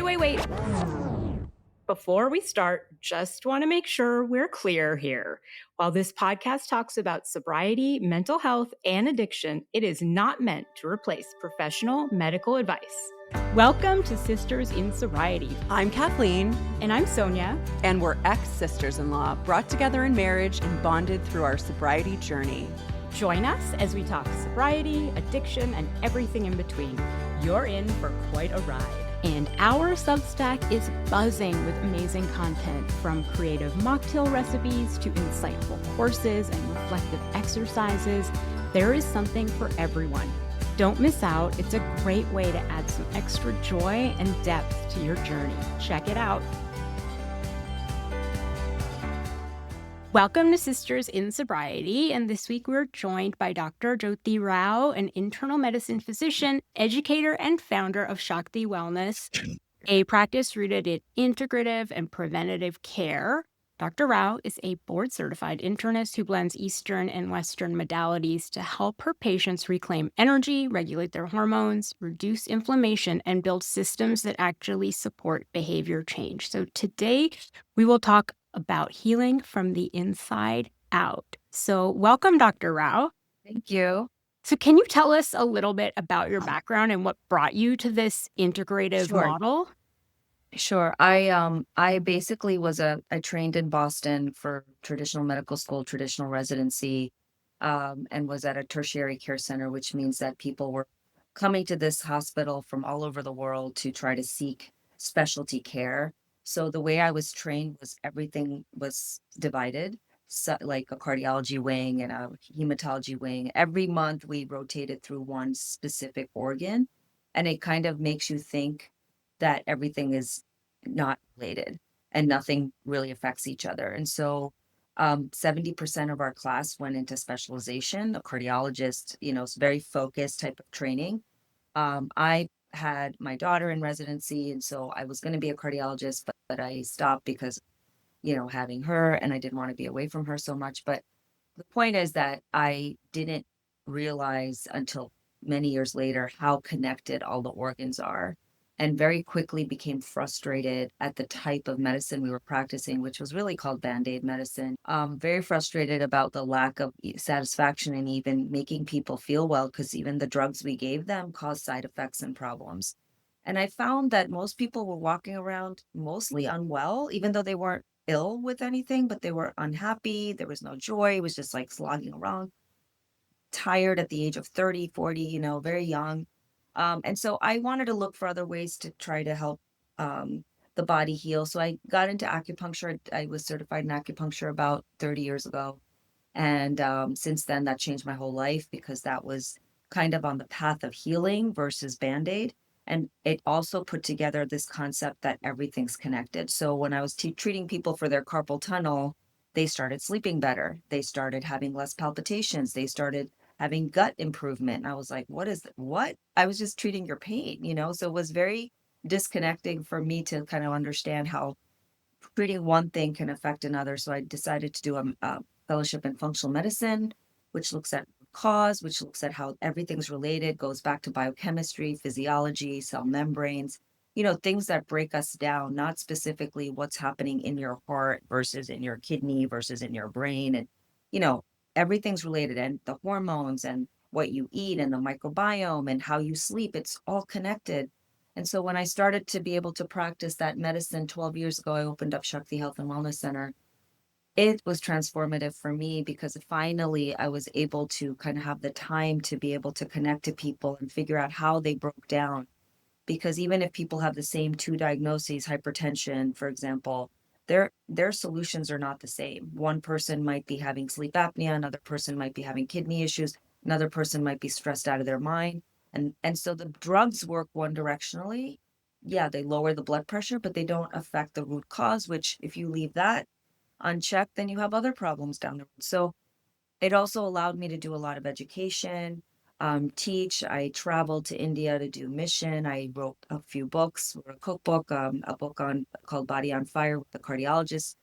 Wait. Before we start, just want to make sure we're clear here. While this podcast talks about sobriety, mental health, and addiction, it is not meant to replace professional medical advice. Welcome to Sisters in Sobriety. I'm Kathleen. And I'm Sonia. And we're ex-sisters-in-law, brought together in marriage and bonded through our sobriety journey. Join us as we talk sobriety, addiction, and everything in between. You're in for quite a ride. And our Substack is buzzing with amazing content, from creative mocktail recipes to insightful courses and reflective exercises. There is something for everyone. Don't miss out. It's a great way to add some extra joy and depth to your journey. Check it out. Welcome to Sisters in Sobriety, and this week we're joined by Dr. Jyothi Rao, an internal medicine physician, educator, and founder of Shakthi Wellness, a practice rooted in integrative and preventative care. Dr. Rao is a board-certified internist who blends Eastern and Western modalities to help her patients reclaim energy, regulate their hormones, reduce inflammation, and build systems that actually support behavior change. So today we will talk about healing from the inside out. So welcome, Dr. Rao. Thank you. So can you tell us a little bit about your background and what brought you to this integrative model? Sure. I basically I trained in Boston for traditional medical school, traditional residency, and was at a tertiary care center, which means that people were coming to this hospital from all over the world to try to seek specialty care. So the way I was trained was everything was divided, so like a cardiology wing and a hematology wing. Every month we rotated through one specific organ, and it kind of makes you think that everything is not related and nothing really affects each other. And so 70% of our class went into specialization, a cardiologist, it's very focused type of training. I had my daughter in residency, and so I was going to be a cardiologist, but I stopped because, having her, and I didn't want to be away from her so much. But the point is that I didn't realize until many years later how connected all the organs are, and very quickly became frustrated at the type of medicine we were practicing, which was really called Band-Aid medicine. Very frustrated about the lack of satisfaction and even making people feel well, because even the drugs we gave them caused side effects and problems. And I found that most people were walking around mostly unwell, even though they weren't ill with anything, but they were unhappy. There was no joy. It was just like slogging around, tired at the age of 30, 40, very young. And so I wanted to look for other ways to try to help the body heal. So I got into acupuncture. I was certified in acupuncture about 30 years ago. And since then, that changed my whole life, because that was kind of on the path of healing versus Band-Aid. And it also put together this concept that everything's connected. So when I was treating people for their carpal tunnel, they started sleeping better. They started having less palpitations. They started having gut improvement. And I was like, what? I was just treating your pain, So it was very disconnecting for me to kind of understand how treating one thing can affect another. So I decided to do a fellowship in functional medicine, which looks at cause, which looks at how everything's related, goes back to biochemistry, physiology, cell membranes, things that break us down, not specifically what's happening in your heart versus in your kidney versus in your brain. And, everything's related, and the hormones and what you eat and the microbiome and how you sleep, it's all connected. And so when I started to be able to practice that medicine 12 years ago, I opened up Shakthi Health and Wellness Center. It was transformative for me, because finally I was able to kind of have the time to be able to connect to people and figure out how they broke down. Because even if people have the same two diagnoses, hypertension, for example, their solutions are not the same. One person might be having sleep apnea, another person might be having kidney issues, another person might be stressed out of their mind. And so the drugs work one directionally. Yeah, they lower the blood pressure, but they don't affect the root cause, which if you leave that unchecked, then you have other problems down the road. So it also allowed me to do a lot of education, teach. I traveled to India to do mission. I wrote a few books, wrote a cookbook, a book called Body on Fire with the cardiologist,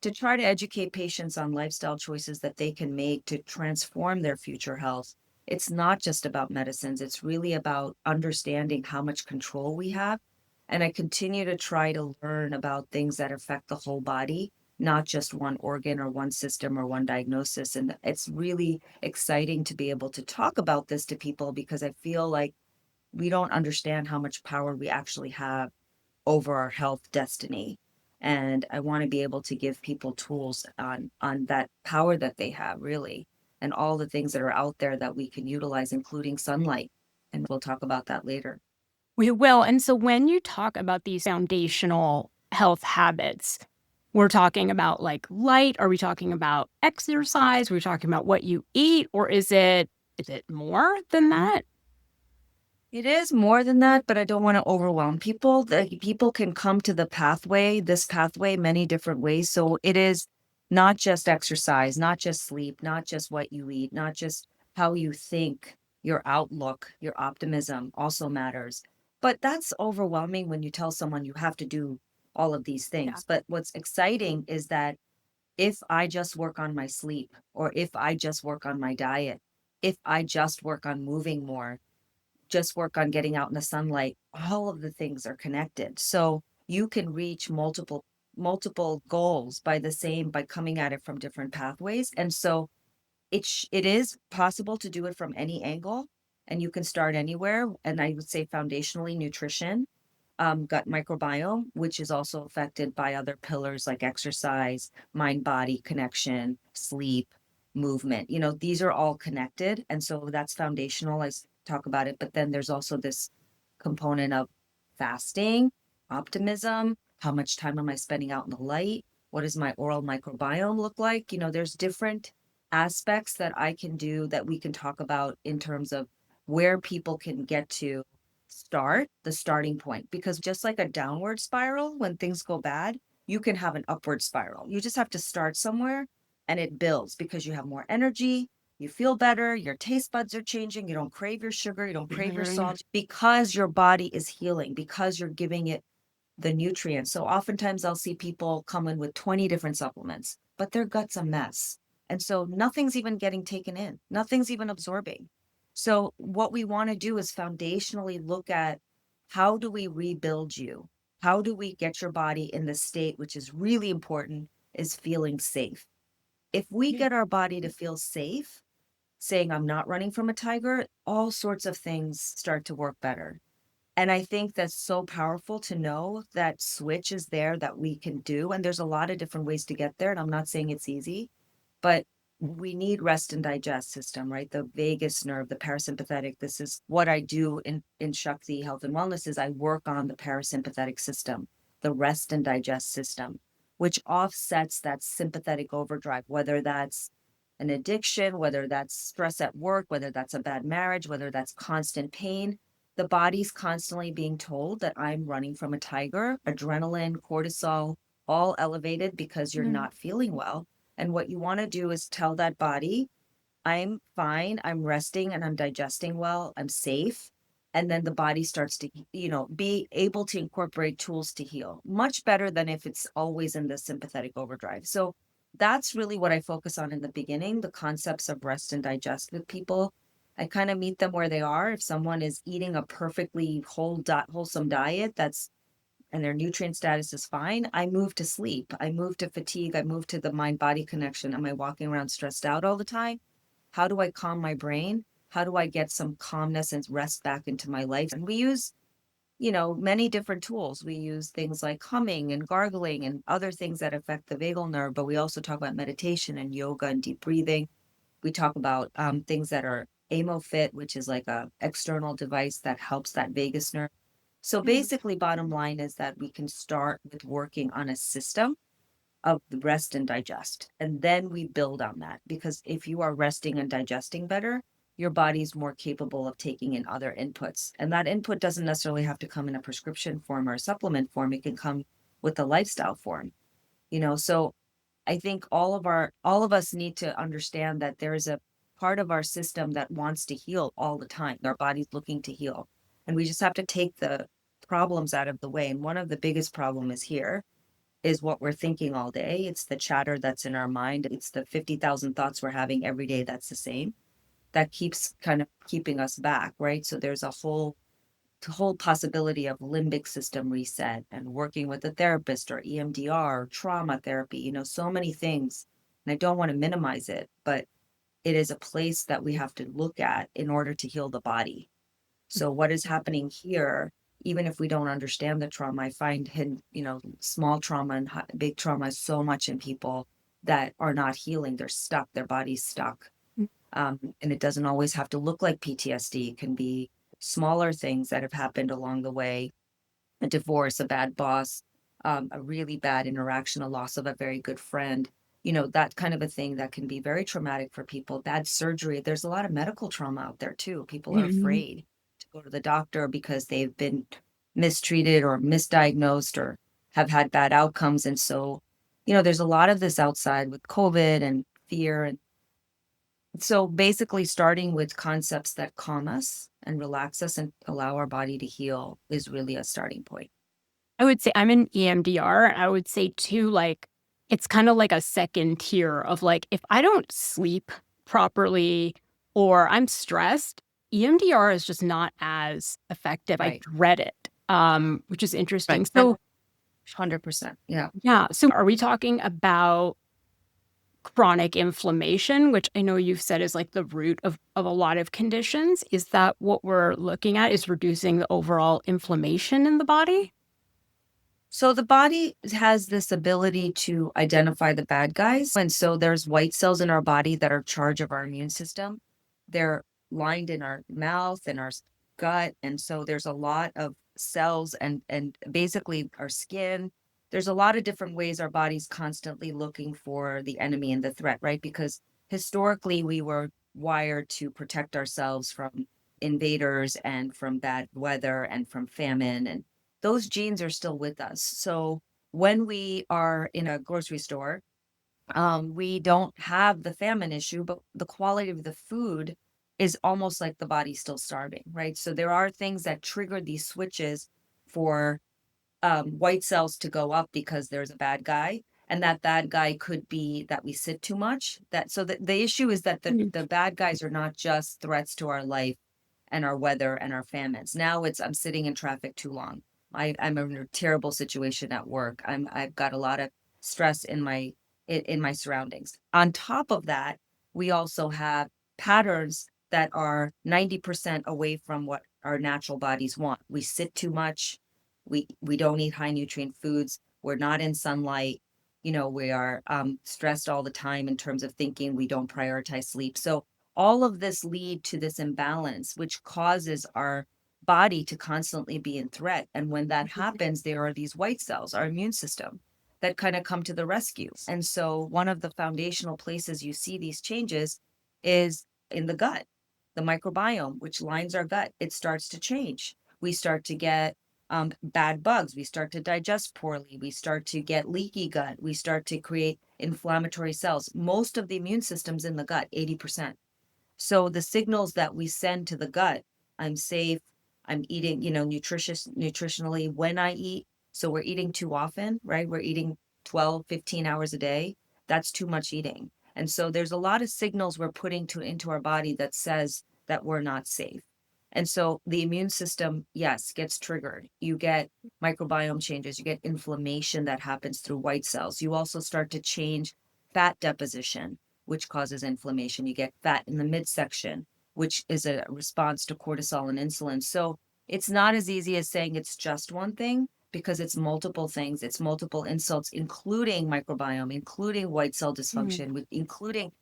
to try to educate patients on lifestyle choices that they can make to transform their future health. It's not just about medicines. It's really about understanding how much control we have And I continue to try to learn about things that affect the whole body, not just one organ or one system or one diagnosis. And it's really exciting to be able to talk about this to people because I feel like we don't understand how much power we actually have over our health destiny. And I want to be able to give people tools on that power that they have, really, and all the things that are out there that we can utilize, including sunlight. And we'll talk about that later. We will. And so when you talk about these foundational health habits, we're talking about like light. Are we talking about exercise? Are we talking about what you eat? Or is it more than that? It is more than that, but I don't want to overwhelm people. People can come to this pathway, many different ways. So it is not just exercise, not just sleep, not just what you eat, not just how you think, your outlook, your optimism also matters. But that's overwhelming when you tell someone you have to do all of these Yeah. things. But what's exciting is that if I just work on my sleep, or if I just work on my diet, if I just work on moving more, just work on getting out in the sunlight, all of the things are connected. So you can reach multiple goals by coming at it from different pathways. And so it is possible to do it from any angle, and you can start anywhere. And I would say foundationally nutrition, gut microbiome, which is also affected by other pillars like exercise, mind body connection, sleep, movement. These are all connected. And so that's foundational. Talk about it. But then there's also this component of fasting, optimism. How much time am I spending out in the light? What does my oral microbiome look like? There's different aspects that I can do that we can talk about in terms of where people can get to the starting point. Because just like a downward spiral, when things go bad, you can have an upward spiral. You just have to start somewhere and it builds because you have more energy, you feel better, your taste buds are changing, you don't crave your sugar, you don't crave your Mhm. salt because your body is healing, because you're giving it the nutrients. So oftentimes I'll see people come in with 20 different supplements, but their gut's a mess. And so nothing's even getting taken in, nothing's even absorbing. So what we want to do is foundationally look at how do we rebuild you? How do we get your body in the state, which is really important, is feeling safe. If we Yeah. get our body to feel safe, saying, I'm not running from a tiger, all sorts of things start to work better. And I think that's so powerful to know that switch is there that we can do. And there's a lot of different ways to get there. And I'm not saying it's easy, but we need rest and digest system, right? The vagus nerve, the parasympathetic. This is what I do in Shakthi Health and Wellness is I work on the parasympathetic system, the rest and digest system, which offsets that sympathetic overdrive, whether that's an addiction, whether that's stress at work, whether that's a bad marriage, whether that's constant pain. The body's constantly being told that I'm running from a tiger, adrenaline, cortisol, all elevated because you're Mhm. not feeling well. And what you want to do is tell that body, I'm fine, I'm resting and I'm digesting well, I'm safe. And then the body starts to, be able to incorporate tools to heal much better than if it's always in the sympathetic overdrive. So that's really what I focus on in the beginning, the concepts of rest and digest with people. I kind of meet them where they are. If someone is eating a perfectly wholesome diet that's and their nutrient status is fine, I move to sleep. I move to fatigue. I move to the mind body connection. Am I walking around stressed out all the time? How do I calm my brain? How do I get some calmness and rest back into my life? And we use, many different tools. We use things like humming and gargling and other things that affect the vagal nerve, but we also talk about meditation and yoga and deep breathing. We talk about things that are AMOFit, which is like a external device that helps that vagus nerve. So Mhm. basically, bottom line is that we can start with working on a system of the rest and digest, and then we build on that. Because if you are resting and digesting better, your body's more capable of taking in other inputs. And that input doesn't necessarily have to come in a prescription form or a supplement form. It can come with a lifestyle form, So I think all of us need to understand that there is a part of our system that wants to heal all the time. Our body's looking to heal. And we just have to take the problems out of the way. And one of the biggest problem is here is what we're thinking all day. It's the chatter that's in our mind. It's the 50,000 thoughts we're having every day that's the same. That keeps kind of keeping us back, right? So there's a whole whole possibility of limbic system reset and working with a therapist or EMDR or trauma therapy, so many things. And I don't want to minimize it, but it is a place that we have to look at in order to heal the body. So what is happening here, even if we don't understand the trauma, I find hidden, small trauma and big trauma so much in people that are not healing. They're stuck. Their body's stuck. And it doesn't always have to look like PTSD. It can be smaller things that have happened along the way, a divorce, a bad boss, a really bad interaction, a loss of a very good friend, that kind of a thing that can be very traumatic for people. Bad surgery. There's a lot of medical trauma out there too. People are Mhm. afraid to go to the doctor because they've been mistreated or misdiagnosed or have had bad outcomes. And so, there's a lot of this outside with COVID and fear. And so basically starting with concepts that calm us and relax us and allow our body to heal is really a starting point. I would say I'm an EMDR. I would say too, like, it's kind of like a second tier of like, if I don't sleep properly or I'm stressed, EMDR is just not as effective. I Right. dread it, which is interesting. Right. So, 100%. Yeah. yeah. So, are we talking about chronic inflammation, which I know you've said is like the root of a lot of conditions? Is that what we're looking at? Is reducing the overall inflammation in the body? So the body has this ability to identify the bad guys. And so there's white cells in our body that are charge of our immune system. They're lined in our mouth and our gut. And so there's a lot of cells and basically our skin. There's a lot of different ways our body's constantly looking for the enemy and the threat, right? Because historically we were wired to protect ourselves from invaders and from bad weather and from famine, and those genes are still with us. So when we are in a grocery store, we don't have the famine issue, but the quality of the food is almost like the body's still starving, right? So there are things that trigger these switches for white cells to go up because there's a bad guy. And that bad guy could be that we sit too much. That so the issue is that the bad guys are not just threats to our life and our weather and our famines. Now it's I'm sitting in traffic too long. I'm in a terrible situation at work. I've got a lot of stress in my surroundings. On top of that, we also have patterns that are 90% away from what our natural bodies want. We sit too much. We don't eat high nutrient foods. We're not in sunlight. We are stressed all the time in terms of thinking. We don't prioritize sleep. So all of this lead to this imbalance, which causes our body to constantly be in threat. And when that happens, there are these white cells, our immune system, that kind of come to the rescue. And so one of the foundational places you see these changes is in the gut, the microbiome, which lines our gut. It starts to change. We start to get bad bugs. We start to digest poorly. We start to get leaky gut. We start to create inflammatory cells. Most of the immune system's in the gut, 80%. So the signals that we send to the gut, I'm safe, I'm eating, nutritionally when I eat. So we're eating too often, right? We're eating 12, 15 hours a day. That's too much eating. And so there's a lot of signals we're putting into our body that says that we're not safe. And so the immune system, yes, gets triggered. You get microbiome changes, you get inflammation that happens through white cells. You also start to change fat deposition, which causes inflammation. You get fat in the midsection, which is a response to cortisol and insulin. So it's not as easy as saying it's just one thing because it's multiple things. It's multiple insults, including microbiome, including white cell dysfunction, including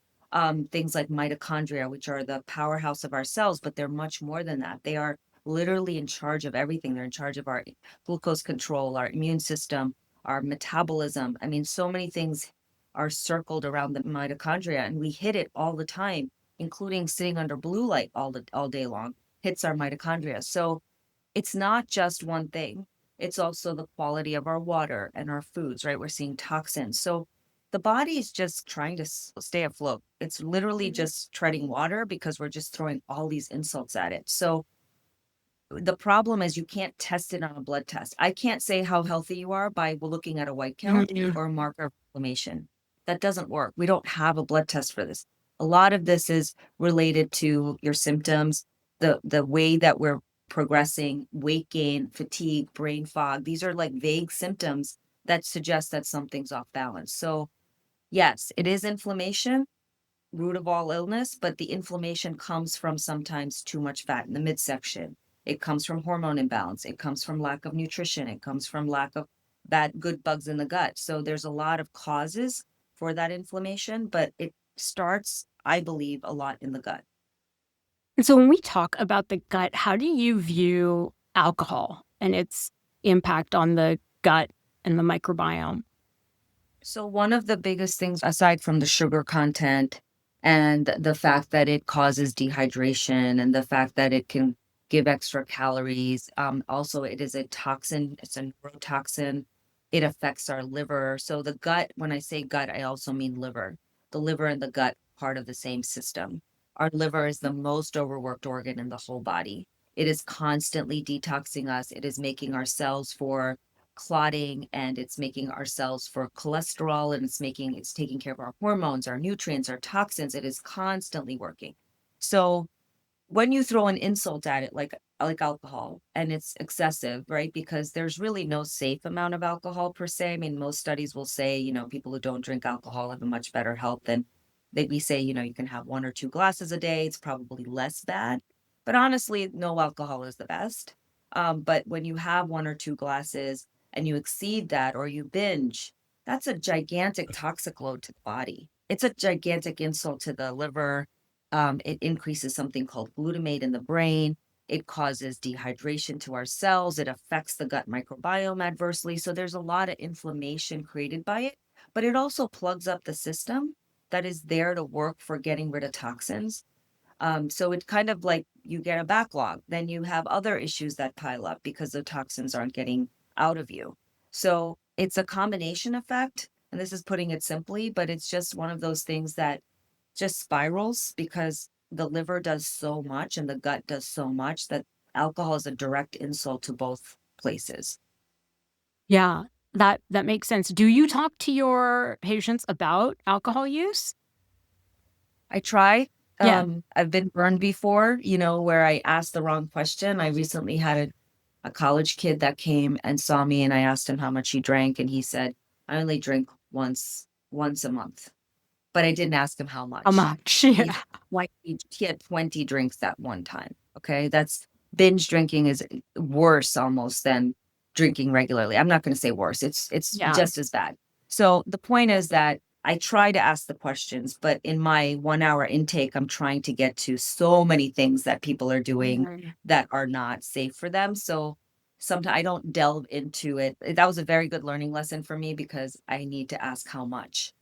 things like mitochondria, which are the powerhouse of our cells, but they're much more than that. They are literally in charge of everything. They're in charge of our glucose control, our immune system, our metabolism. I mean, so many things are circled around the mitochondria, and we hit it all the time, including sitting under blue light all day long, hits our mitochondria. So it's not just one thing. It's also the quality of our water and our foods, right? We're seeing toxins. So the body is just trying to stay afloat. It's literally just treading water because we're just throwing all these insults at it. So the problem is you can't test it on a blood test. I can't say how healthy you are by looking at a white count or a marker of inflammation. That doesn't work. We don't have a blood test for this. A lot of this is related to your symptoms, the way that we're progressing, weight gain, fatigue, brain fog. These are like vague symptoms that suggest that something's off balance. So, yes, it is inflammation, root of all illness, but the inflammation comes from sometimes too much fat in the midsection. It comes from hormone imbalance. It comes from lack of nutrition. It comes from lack of bad, good bugs in the gut. So there's a lot of causes for that inflammation, but it starts, I believe, a lot in the gut. And so when we talk about the gut, how do you view alcohol and its impact on the gut and the microbiome? So one of the biggest things, aside from the sugar content and the fact that it causes dehydration and the fact that it can give extra calories, also it is a toxin, it's a neurotoxin. It affects our liver. So the gut, when I say gut, I also mean liver. The liver and the gut part of the same system. Our liver is the most overworked organ in the whole body. It is constantly detoxing us. It is making our cells for clotting, and it's making our cells for cholesterol, and it's taking care of our hormones, our nutrients, our toxins. It is constantly working. So when you throw an insult at it like alcohol, and it's excessive, right? Because there's really no safe amount of alcohol per se. I mean, most studies will say, people who don't drink alcohol have a much better health than we say, you can have 1 or 2 glasses a day. It's probably less bad. But honestly, no alcohol is the best. But when you have 1 or 2 glasses and you exceed that or you binge, that's a gigantic toxic load to the body. It's a gigantic insult to the liver. It increases something called glutamate in the brain. It causes dehydration to our cells. It affects the gut microbiome adversely. So there's a lot of inflammation created by it, but it also plugs up the system that is there to work for getting rid of toxins. So it's kind of like you get a backlog, then you have other issues that pile up because the toxins aren't getting out of you. So it's a combination effect. And this is putting it simply, but it's just one of those things that just spirals because the liver does so much and the gut does so much that alcohol is a direct insult to both places. Yeah, that makes sense. Do you talk to your patients about alcohol use? I try. Yeah. I've been burned before, where I asked the wrong question. I recently had a college kid that came and saw me and I asked him how much he drank and he said, I only drink once a month. But I didn't ask him how How much. much? He Yeah. had he had 20 drinks that one time, okay? That's binge drinking is worse almost than drinking regularly. I'm not gonna say worse, it's Yeah. just as bad. So, the point is that I try to ask the questions, but in my 1-hour intake, I'm trying to get to so many things that people are doing Mhm. that are not safe for them, so sometimes I don't delve into it. That was a very good learning lesson for me because I need to ask how much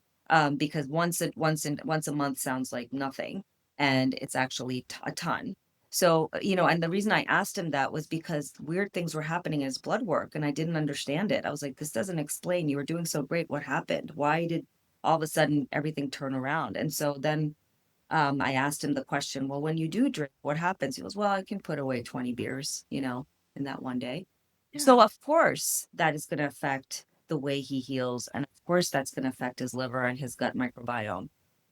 because once a month sounds like nothing, and it's actually a ton. So and the reason I asked him that was because weird things were happening in his blood work, and I didn't understand it. I was like, "This doesn't explain. You were doing so great. What happened? Why did all of a sudden everything turn around?" And so then I asked him the question, "Well, when you do drink, what happens?" He goes, "Well, I can put away 20 beers, in that one day." Yeah. So of course that is going to affect the way he heals. And of course that's going to affect his liver and his gut microbiome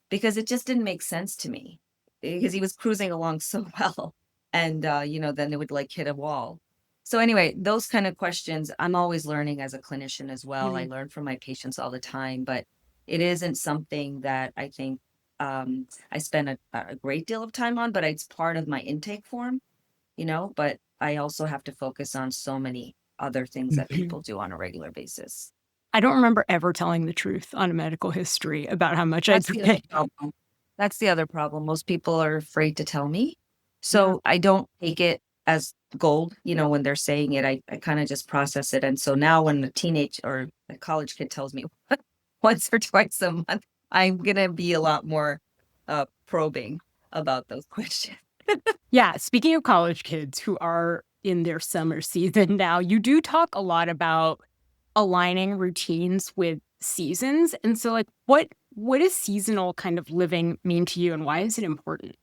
because it just didn't make sense to me because he was cruising along so well. And, then it would like hit a wall. So anyway, those kind of questions, I'm always learning as a clinician as well. I Mhm. learn from my patients all the time, but it isn't something that I think I spend a great deal of time on, but it's part of my intake form, but I also have to focus on so many other things that Mhm. people do on a regular basis. I don't remember ever telling the truth on a medical history about how much I That's the other drink. problem. That's the other problem. Most people are afraid to tell me. Yeah. So I don't take it as gold, when they're saying it. I kind of just process it. And so now when a teenage or a college kid tells me once or twice a month, I'm gonna be a lot more probing about those questions. Yeah, speaking of college kids who are in their summer season now, you do talk a lot about aligning routines with seasons, and so, like, what does seasonal kind of living mean to you, and why is it important?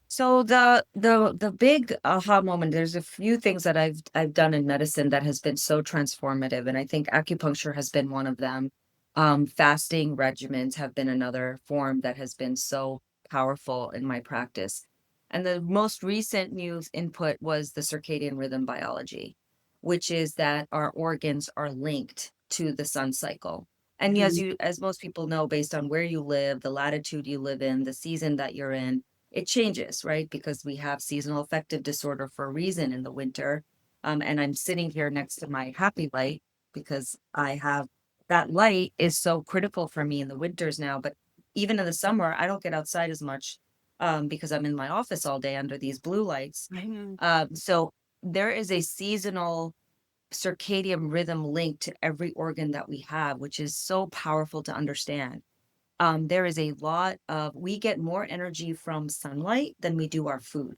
So the big aha moment, there's a few things that I've done in medicine that has been so transformative, and I think acupuncture has been one of them. Fasting regimens have been another form that has been so powerful in my practice. And the most recent news input was the circadian rhythm biology, which is that our organs are linked to the sun cycle. And Mhm. as most people know, based on where you live, the latitude you live in, the season that you're in, it changes, right? Because we have seasonal affective disorder for a reason in the winter. And I'm sitting here next to my happy light because I have that light is so critical for me in the winters now. But even in the summer, I don't get outside as much because I'm in my office all day under these blue lights. Mhm. So there is a seasonal circadian rhythm linked to every organ that we have, which is so powerful to understand. There is a lot of, we get more energy from sunlight than we do our food.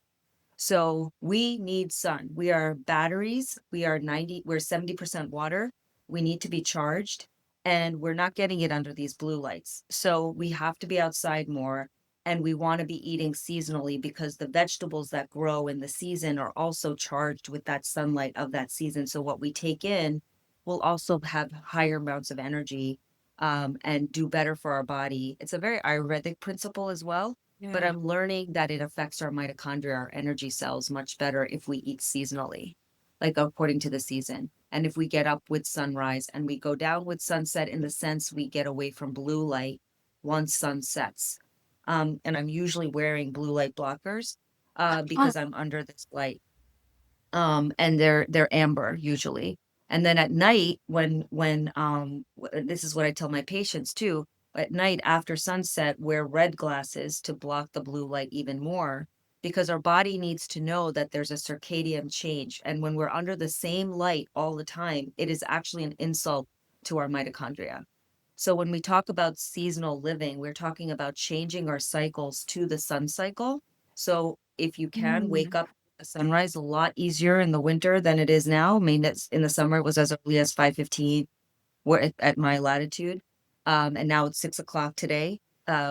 So we need sun. We are batteries. We're 70% water. We need to be charged and we're not getting it under these blue lights. So we have to be outside more and we want to be eating seasonally because the vegetables that grow in the season are also charged with that sunlight of that season. So what we take in will also have higher amounts of energy and do better for our body. It's a very Ayurvedic principle as well, but Yeah. I'm learning that it affects our mitochondria, our energy cells, much better if we eat seasonally, like according to the season. And if we get up with sunrise and we go down with sunset, in the sense we get away from blue light once sun sets. And I'm usually wearing blue light blockers Oh, because I'm under this light. And they're amber usually. And then at night, this is what I tell my patients too. At night after sunset, wear red glasses to block the blue light even more, because our body needs to know that there's a circadian change. And when we're under the same light all the time, it is actually an insult to our mitochondria. So when we talk about seasonal living, we're talking about changing our cycles to the sun cycle. So if you can wake mm. up at sunrise, a lot easier in the winter than it is now. I mean, it's in the summer it was as early as 5:15 where at my latitude. And now it's 6 o'clock today,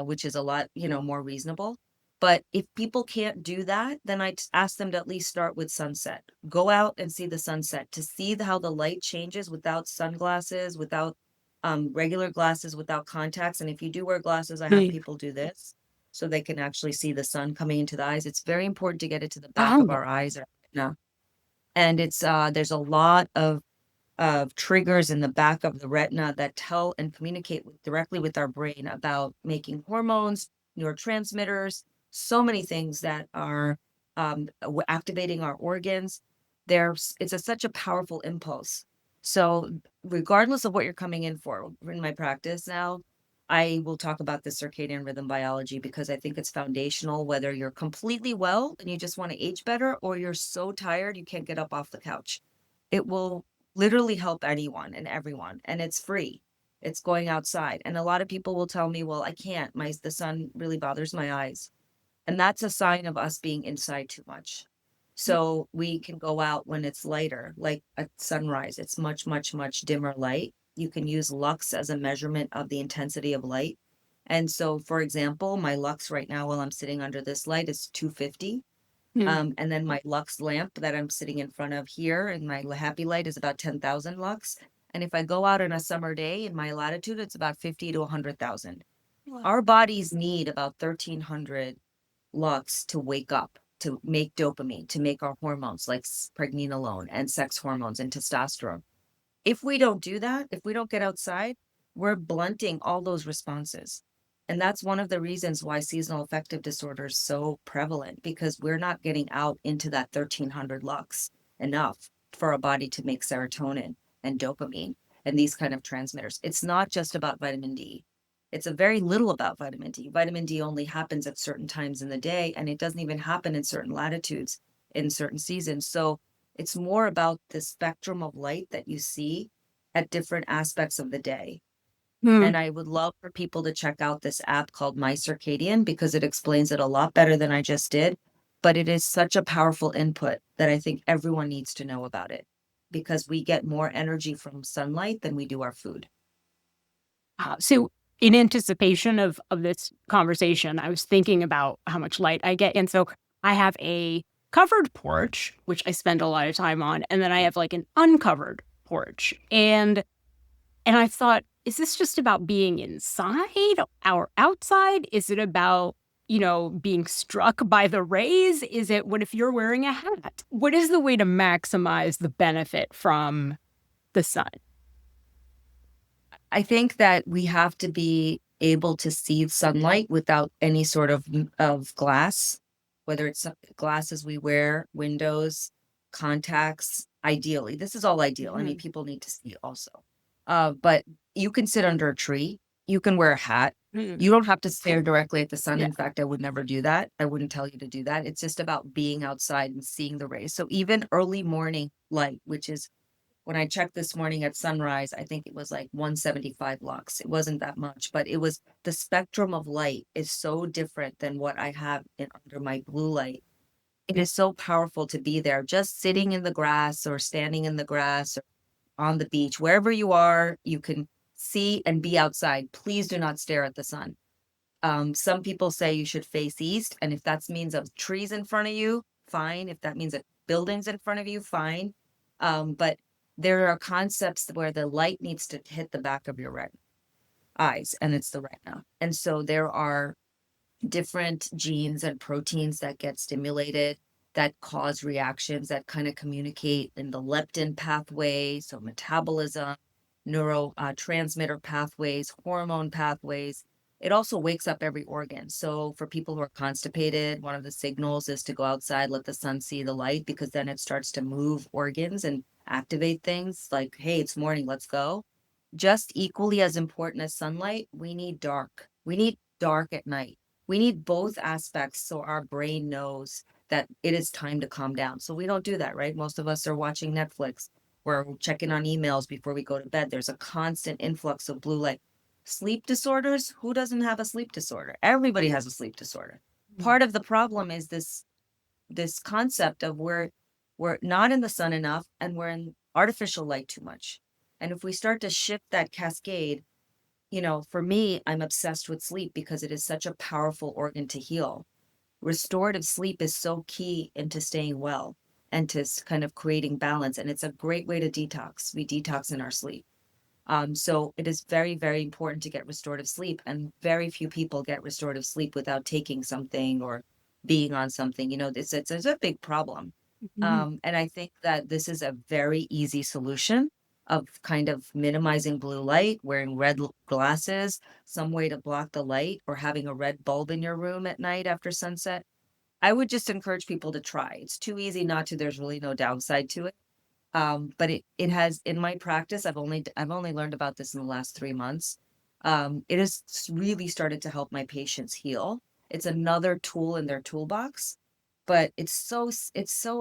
which is a lot, more reasonable. But if people can't do that, then I ask them to at least start with sunset. Go out and see the sunset to see how the light changes without sunglasses, without regular glasses, without contacts. And if you do wear glasses, I have Mm. people do this so they can actually see the sun coming into the eyes. It's very important to get it to the back of Oh. our eyes. And it's there's a lot of triggers in the back of the retina that tell and communicate directly with our brain about making hormones, neurotransmitters, so many things that are activating our organs. Such a powerful impulse. So, regardless of what you're coming in for, in my practice now, I will talk about the circadian rhythm biology because I think it's foundational, whether you're completely well and you just want to age better, or you're so tired you can't get up off the couch. It will literally help anyone and everyone, and it's free. It's going outside. And a lot of people will tell me, well, I can't. The sun really bothers my eyes. And that's a sign of us being inside too much. So we can go out when it's lighter, like at sunrise. It's much, much, much dimmer light. You can use lux as a measurement of the intensity of light. And so, for example, my lux right now while I'm sitting under this light is 250. Mm. And then my lux lamp that I'm sitting in front of here and my happy light is about 10,000 lux. And if I go out on a summer day in my latitude, it's about 50 to 100,000. Wow. Our bodies need about 1,300 lux to wake up, to make dopamine, to make our hormones like pregnenolone and sex hormones and testosterone. If we don't do that, if we don't get outside, we're blunting all those responses. And that's one of the reasons why seasonal affective disorder is so prevalent, because we're not getting out into that 1,300 lux enough for our body to make serotonin and dopamine and these kind of transmitters. It's not just about vitamin D. It's a very little about vitamin D. Vitamin D only happens at certain times in the day, and it doesn't even happen in certain latitudes in certain seasons. So it's more about the spectrum of light that you see at different aspects of the day. Mm. And I would love for people to check out this app called My Circadian because it explains it a lot better than I just did. But it is such a powerful input that I think everyone needs to know about it because we get more energy from sunlight than we do our food. So in anticipation of this conversation, I was thinking about how much light I get. And so I have a covered porch, which I spend a lot of time on, and then I have like an uncovered porch. And I thought, is this just about being inside or outside? Is it about, being struck by the rays? Is it what if you're wearing a hat? What is the way to maximize the benefit from the sun? I think that we have to be able to see sunlight without any sort of glass, whether it's glasses we wear, windows, contacts, ideally. This is all ideal. I mean, people need to see also. But you can sit under a tree, you can wear a hat. You don't have to stare directly at the sun. Yeah. In fact, I would never do that. I wouldn't tell you to do that. It's just about being outside and seeing the rays. So even early morning light, which is when I checked this morning at sunrise, I think it was like 175 lux. It wasn't that much, but it was the spectrum of light is so different than what I have under my blue light. It is so powerful to be there, just sitting in the grass or standing in the grass or on the beach, wherever you are, you can see and be outside. Please do not stare at the sun. Some people say you should face east, and if that means of trees in front of you, fine. If that means that buildings in front of you, fine. But there are concepts where the light needs to hit the back of your eyes, and it's the retina. And so there are different genes and proteins that get stimulated that cause reactions that kind of communicate in the leptin pathway, so metabolism, neurotransmitter pathways, hormone pathways. It also wakes up every organ. So for people who are constipated, one of the signals is to go outside, let the sun see the light, because then it starts to move organs and activate things like, hey, it's morning, let's go. Just equally as important as sunlight, we need dark. We need dark at night. We need both aspects so our brain knows that it is time to calm down. So we don't do that, right? Most of us are watching Netflix. We're checking on emails before we go to bed. There's a constant influx of blue light. Sleep disorders, who doesn't have a sleep disorder? Everybody has a sleep disorder. Part of the problem is this concept of we're not in the sun enough and we're in artificial light too much. And if we start to shift that cascade, for me, I'm obsessed with sleep because it is such a powerful organ to heal. Restorative sleep is so key into staying well and to kind of creating balance. And it's a great way to detox. We detox in our sleep. So it is very, very important to get restorative sleep. And very few people get restorative sleep without taking something or being on something. It's a big problem. And I think that this is a very easy solution of kind of minimizing blue light, wearing red glasses, some way to block the light, or having a red bulb in your room at night after sunset. I would just encourage people to try. It's too easy not to. There's really no downside to it. But it has, in my practice, I've only learned about this in the last 3 months. It has really started to help my patients heal. It's another tool in their toolbox, but it's so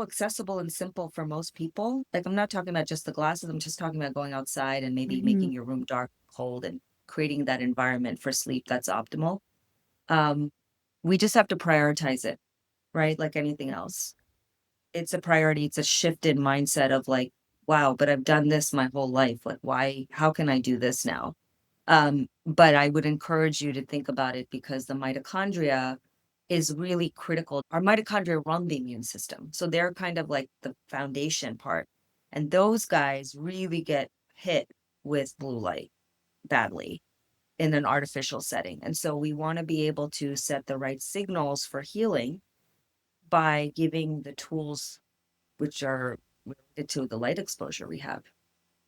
accessible and simple for most people. Like, I'm not talking about just the glasses. I'm just talking about going outside and maybe making your room dark, cold, and creating that environment for sleep that's optimal. We just have to prioritize it, right? Like anything else. It's a priority. It's a shift in mindset of like, wow, but I've done this my whole life. Like, why, how can I do this now? But I would encourage you to think about it because the mitochondria is really critical. Our mitochondria run the immune system. So they're kind of like the foundation part. And those guys really get hit with blue light badly in an artificial setting. And so we want to be able to set the right signals for healing by giving the tools which are related to the light exposure we have,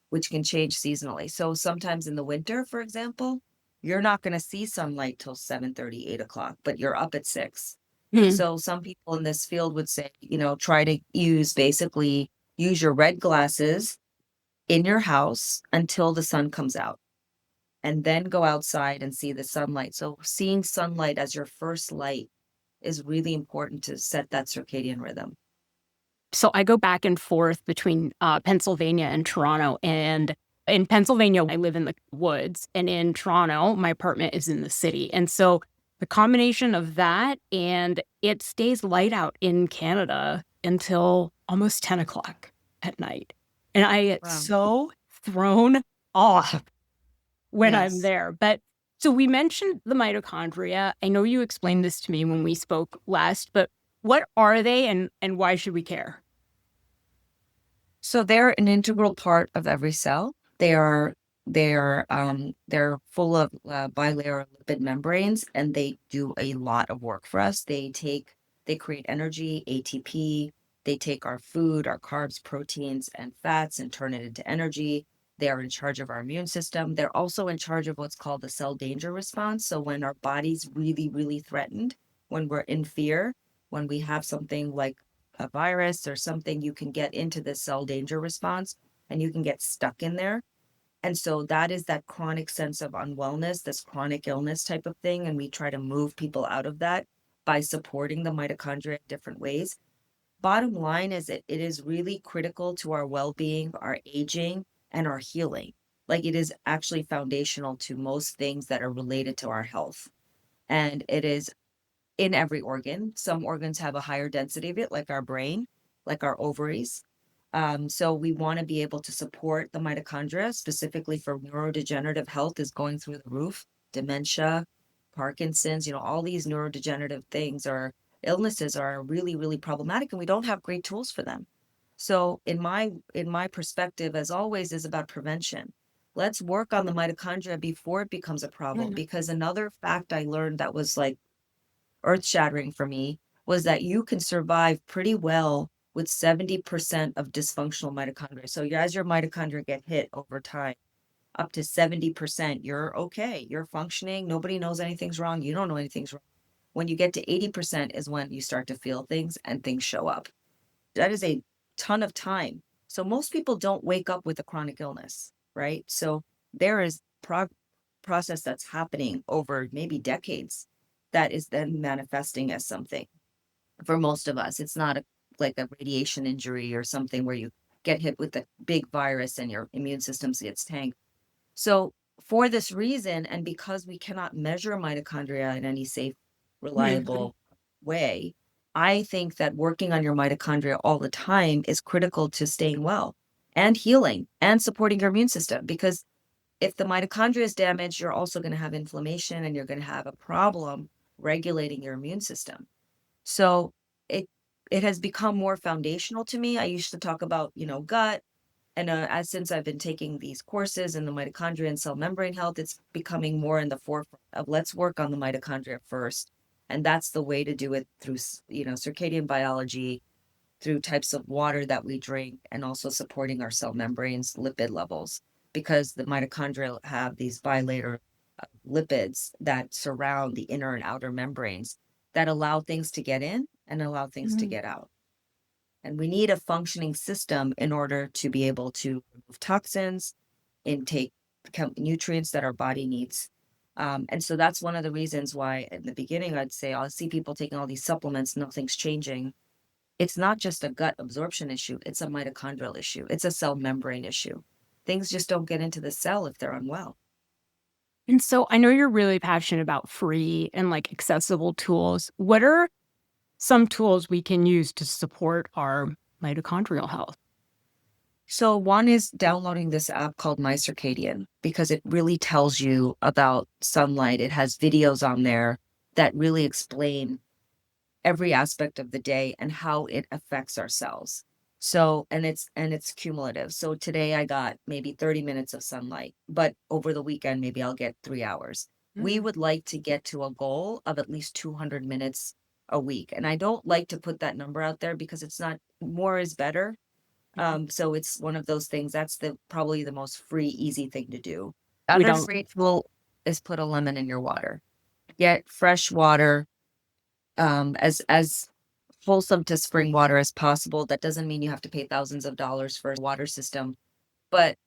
which can change seasonally. So sometimes in the winter, for example, you're not going to see sunlight till 7:30, 8 o'clock, but you're up at 6. So some people in this field would say, try to use your red glasses in your house until the sun comes out and then go outside and see the sunlight. So seeing sunlight as your first light is really important to set that circadian rhythm. So I go back and forth between Pennsylvania and Toronto. And in Pennsylvania, I live in the woods. And in Toronto, my apartment is in the city. And so the combination of that and it stays light out in Canada until almost 10 o'clock at night. And I get so thrown off when I'm there. But so we mentioned the mitochondria. I know you explained this to me when we spoke last, but what are they and why should we care? So they're an integral part of every cell. They are they're full of bilayer lipid membranes, and they do a lot of work for us. They create energy, ATP. They take our food, our carbs, proteins, and fats, and turn it into energy. They are in charge of our immune system. They're also in charge of what's called the cell danger response. So when our body's really, really threatened, when we're in fear, when we have something like a virus or something, you can get into the cell danger response and you can get stuck in there. And so that is that chronic sense of unwellness, this chronic illness type of thing. And we try to move people out of that by supporting the mitochondria in different ways. Bottom line is it is really critical to our well-being, our aging, and our healing. Like it is actually foundational to most things that are related to our health. And it is in every organ. Some organs have a higher density of it, like our brain, like our ovaries. So we want to be able to support the mitochondria, specifically for neurodegenerative health is going through the roof, dementia, Parkinson's, all these neurodegenerative things or illnesses are really, really problematic, and we don't have great tools for them. So in my perspective, as always, is about prevention. Let's work on the mitochondria before it becomes a problem. Mhm. Because another fact I learned that was like earth shattering for me was that you can survive pretty well with 70% of dysfunctional mitochondria. So as your mitochondria get hit over time, up to 70%, you're okay. You're functioning. Nobody knows anything's wrong. You don't know anything's wrong. When you get to 80% is when you start to feel things and things show up. That is a ton of time. So most people don't wake up with a chronic illness, right? So there is process that's happening over maybe decades that is then manifesting as something. For most of us, it's not like a radiation injury or something where you get hit with a big virus and your immune system gets tanked. So for this reason, and because we cannot measure mitochondria in any safe, Mhm. reliable way, I think that working on your mitochondria all the time is critical to staying well and healing and supporting your immune system. Because if the mitochondria is damaged, you're also going to have inflammation and you're going to have a problem regulating your immune system. So it it has become more foundational to me. I used to talk about, gut, and as since I've been taking these courses in the mitochondria and cell membrane health, it's becoming more in the forefront of let's work on the mitochondria first. And that's the way to do it through, circadian biology, through types of water that we drink, and also supporting our cell membranes, lipid levels, because the mitochondria have these bilayer lipids that surround the inner and outer membranes that allow things to get in and allow things to Mhm. get out. And we need a functioning system in order to be able to remove toxins, intake nutrients that our body needs. And so that's one of the reasons why in the beginning, I'd say I'll see people taking all these supplements, nothing's changing. It's not just a gut absorption issue, it's a mitochondrial issue, it's a cell membrane issue. Things just don't get into the cell if they're unwell. And so I know you're really passionate about free and like accessible tools. What are some tools we can use to support our mitochondrial health? So one is downloading this app called My Circadian because it really tells you about sunlight. It has videos on there that really explain every aspect of the day and how it affects our cells. So, and it's cumulative. So today I got maybe 30 minutes of sunlight, but over the weekend maybe I'll get 3 hours. We Mm. would like to get to a goal of at least 200 minutes a week. And I don't like to put that number out there because it's not, more is better. Mhm. So it's one of those things that's the probably the most free, easy thing to do. We Other don't. free tool is put a lemon in your water. Get fresh water, as wholesome to spring water as possible. That doesn't mean you have to pay thousands of dollars for a water system, but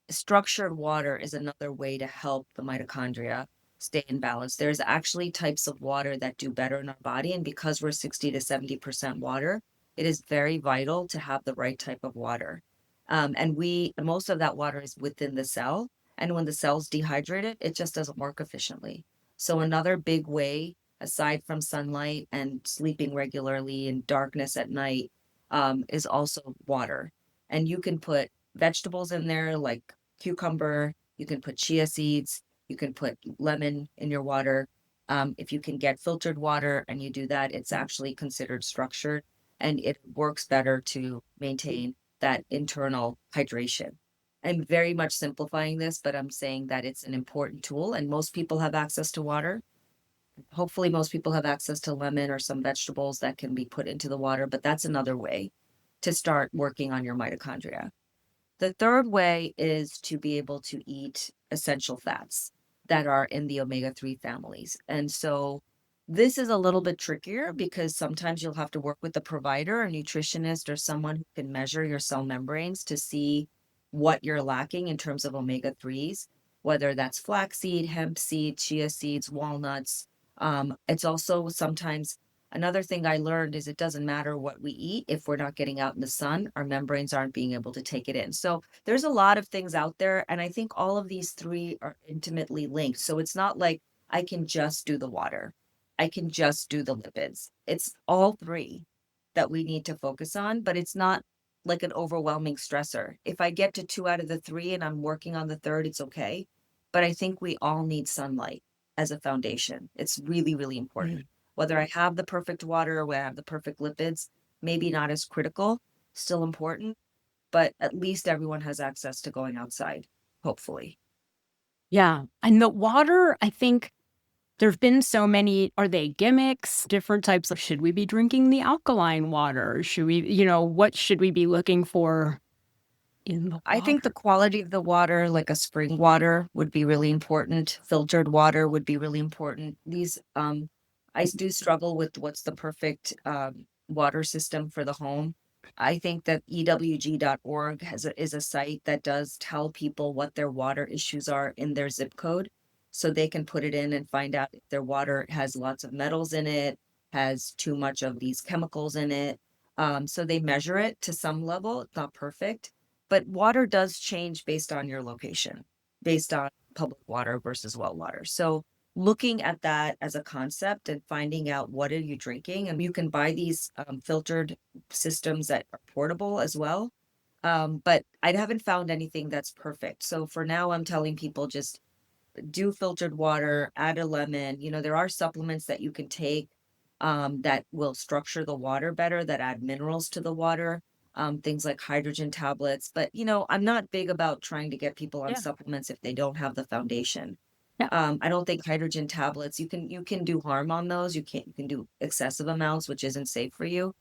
structured water is another way to help the mitochondria stay in balance. There's actually types of water that do better in our body. And because we're 60 to 70% water, it is very vital to have the right type of water. And most of that water is within the cell. And when the cell's dehydrated, it just doesn't work efficiently. So, another big way, aside from sunlight and sleeping regularly and darkness at night, is also water. And you can put vegetables in there like cucumber, you can put chia seeds, you can put lemon in your water. If you can get filtered water and you do that, it's actually considered structured and it works better to maintain that internal hydration. I'm very much simplifying this, but I'm saying that it's an important tool and most people have access to water. Hopefully, most people have access to lemon or some vegetables that can be put into the water, but that's another way to start working on your mitochondria. The third way is to be able to eat essential fats that are in the omega-3 families. And so this is a little bit trickier because sometimes you'll have to work with a provider, a nutritionist, or someone who can measure your cell membranes to see what you're lacking in terms of omega-3s, whether that's flaxseed, hemp seed, chia seeds, walnuts. It's also sometimes another thing I learned is it doesn't matter what we eat. If we're not getting out in the sun, our membranes aren't being able to take it in. So there's a lot of things out there. And I think all of these three are intimately linked. So it's not like I can just do the water, I can just do the lipids. It's all three that we need to focus on, but it's not like an overwhelming stressor. If I get to two out of the three and I'm working on the third, it's okay. But I think we all need sunlight as a foundation. It's really, really important. Whether I have the perfect water or whether I have the perfect lipids, maybe not as critical, still important, but at least everyone has access to going outside, hopefully. Yeah. And the water, I think there've been so many, are they gimmicks, different types of, should we be drinking the alkaline water? Should we, what should we be looking for in the I think the water? quality of the water, like a spring water, would be really important. Filtered water would be really important. I do struggle with what's the perfect water system for the home. I think that ewg.org is a site that does tell people what their water issues are in their zip code. So they can put it in and find out if their water has lots of metals in it, has too much of these chemicals in it. So they measure it to some level. It's not perfect, but water does change based on your location, based on public water versus well water. So looking at that as a concept and finding out what are you drinking, and you can buy these filtered systems that are portable as well. But I haven't found anything that's perfect. So for now, I'm telling people just do filtered water, add a lemon. There are supplements that you can take that will structure the water better, that add minerals to the water, things like hydrogen tablets. But, I'm not big about trying to get people on Yeah. supplements if they don't have the foundation. Yeah. I don't think hydrogen tablets, you can do harm on those. You can do excessive amounts, which isn't safe for you.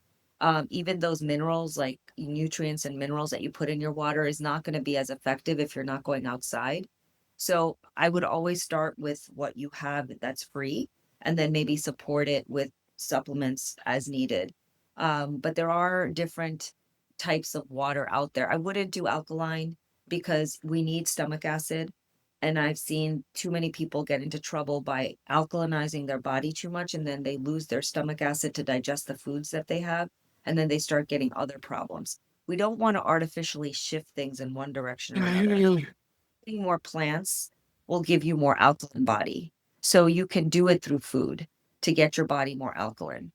Even those minerals, like nutrients and minerals that you put in your water, is not going to be as effective if you're not going outside. So I would always start with what you have that's free and then maybe support it with supplements as needed. But there are different types of water out there. I wouldn't do alkaline because we need stomach acid. And I've seen too many people get into trouble by alkalinizing their body too much, and then they lose their stomach acid to digest the foods that they have. And then they start getting other problems. We don't want to artificially shift things in one direction or another. Eating more plants will give you more alkaline body. So you can do it through food to get your body more alkaline.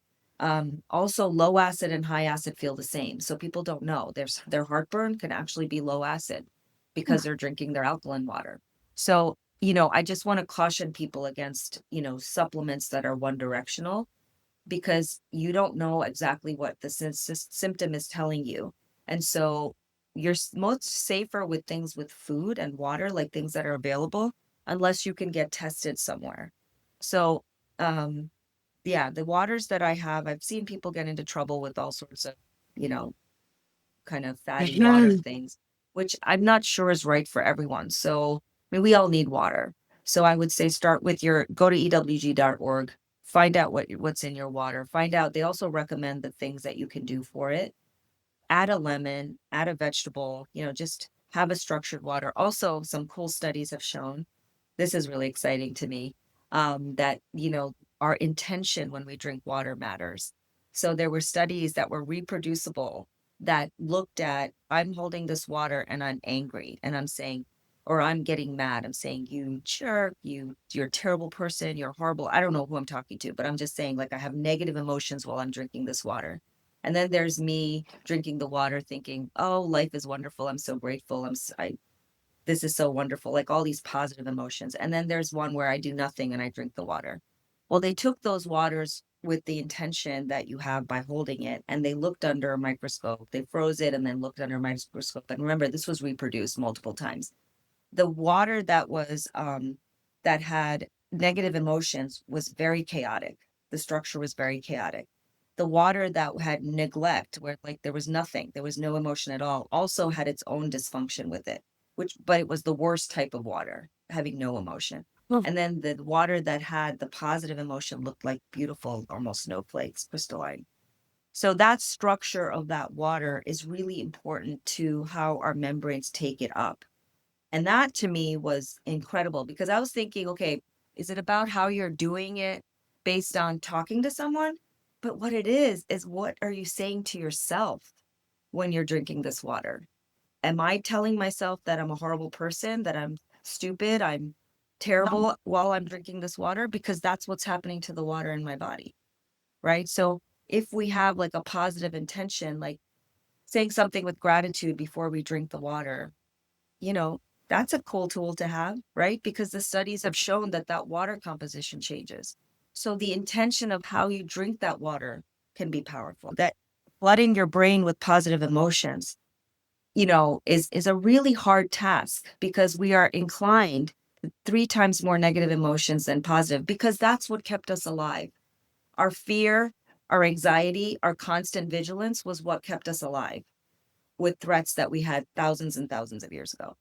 Also, low acid and high acid feel the same. So people don't know their heartburn can actually be low acid because they're drinking their alkaline water. So, I just want to caution people against, supplements that are one directional because you don't know exactly what the symptom is telling you. And so you're most safer with things with food and water, like things that are available, unless you can get tested somewhere. So, um, yeah, the waters that I have, I've seen people get into trouble with all sorts of, you know, kind of fatty water things, which I'm not sure is right for everyone. So, I mean, we all need water. So I would say start with go to ewg.org, find out what's in your water, find out. They also recommend the things that you can do for it. Add a lemon, add a vegetable, just have a structured water. Also, some cool studies have shown, this is really exciting to me, that, our intention when we drink water matters. So there were studies that were reproducible that looked at, I'm holding this water and I'm angry and I'm saying, or I'm getting mad. I'm saying, you jerk, you're a terrible person, you're horrible. I don't know who I'm talking to, but I'm just saying, like, I have negative emotions while I'm drinking this water. And then there's me drinking the water thinking, oh, life is wonderful. I'm so grateful. This is so wonderful, like all these positive emotions. And then there's one where I do nothing and I drink the water. Well, they took those waters with the intention that you have by holding it. And they looked under a microscope, they froze it and then looked under a microscope. And remember, this was reproduced multiple times. The water that had negative emotions was very chaotic. The structure was very chaotic. The water that had neglect, where like there was nothing, there was no emotion at all, also had its own dysfunction with it, but it was the worst type of water, having no emotion. Oh, And then the water that had the positive emotion looked like beautiful, almost snowflakes, crystalline. So that structure of that water is really important to how our membranes take it up. And that to me was incredible because I was thinking, okay, is it about how you're doing it based on talking to someone? But what it is what are you saying to yourself when you're drinking this water? Am I telling myself that I'm a horrible person, that I'm stupid, I'm terrible while I'm drinking this water? Because that's what's happening to the water in my body, right? So if we have like a positive intention, like saying something with gratitude before we drink the water, you know, that's a cool tool to have, right? Because the studies have shown that that water composition changes. So the intention of how you drink that water can be powerful. That flooding your brain with positive emotions, is a really hard task because we are inclined three times more negative emotions than positive because that's what kept us alive. Our fear, our anxiety, our constant vigilance was what kept us alive with threats that we had thousands and thousands of years ago.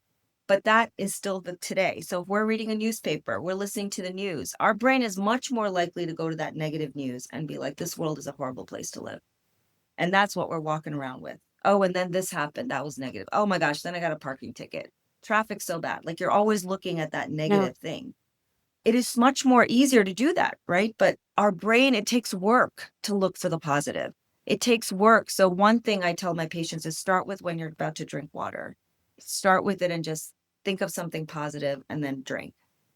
But that is still the today. So if we're reading a newspaper, we're listening to the news, our brain is much more likely to go to that negative news and be like, this world is a horrible place to live. And that's what we're walking around with. Oh, and then this happened. That was negative. Oh my gosh, then I got a parking ticket. Traffic's so bad. Like you're always looking at that no. negative thing. It is much more easier to do that, right? But our brain, it takes work to look for the positive. It takes work. So one thing I tell my patients is start with when you're about to drink water. Start with it and just think of something positive and then drink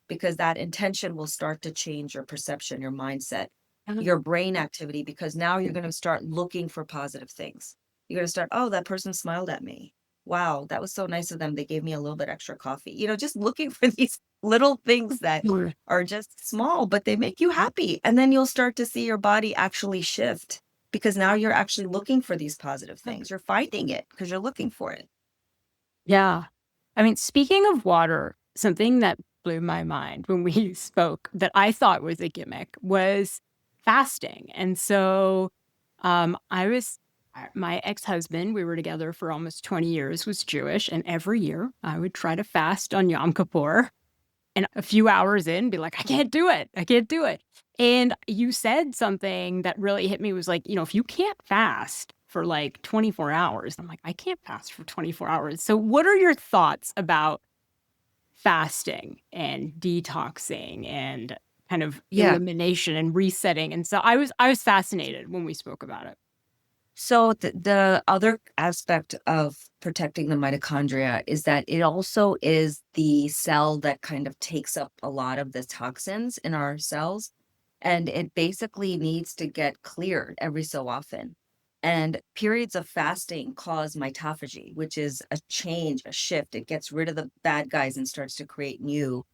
because that intention will start to change your perception, your mindset, your brain activity, because now you're going to start looking for positive things. You're going to start, oh, that person smiled at me. Wow, that was so nice of them. They gave me a little bit extra coffee. Just looking for these little things that Sure. are just small, but they make you happy. And then you'll start to see your body actually shift because now you're actually looking for these positive things. You're finding it because you're looking for it. Yeah. I mean, speaking of water, something that blew my mind when we spoke that I thought was a gimmick was fasting. And so my ex-husband, we were together for almost 20 years, was Jewish. And every year I would try to fast on Yom Kippur. And a few hours in, be like, I can't do it. I can't do it. And you said something that really hit me was like, if you can't fast for like 24 hours, I'm like, I can't fast for 24 hours. So, what are your thoughts about fasting and detoxing and kind of Yeah. elimination and resetting? And so I was fascinated when we spoke about it. So the other aspect of protecting the mitochondria is that it also is the cell that kind of takes up a lot of the toxins in our cells. And it basically needs to get cleared every so often. And periods of fasting cause mitophagy, which is a change, a shift. It gets rid of the bad guys and starts to create new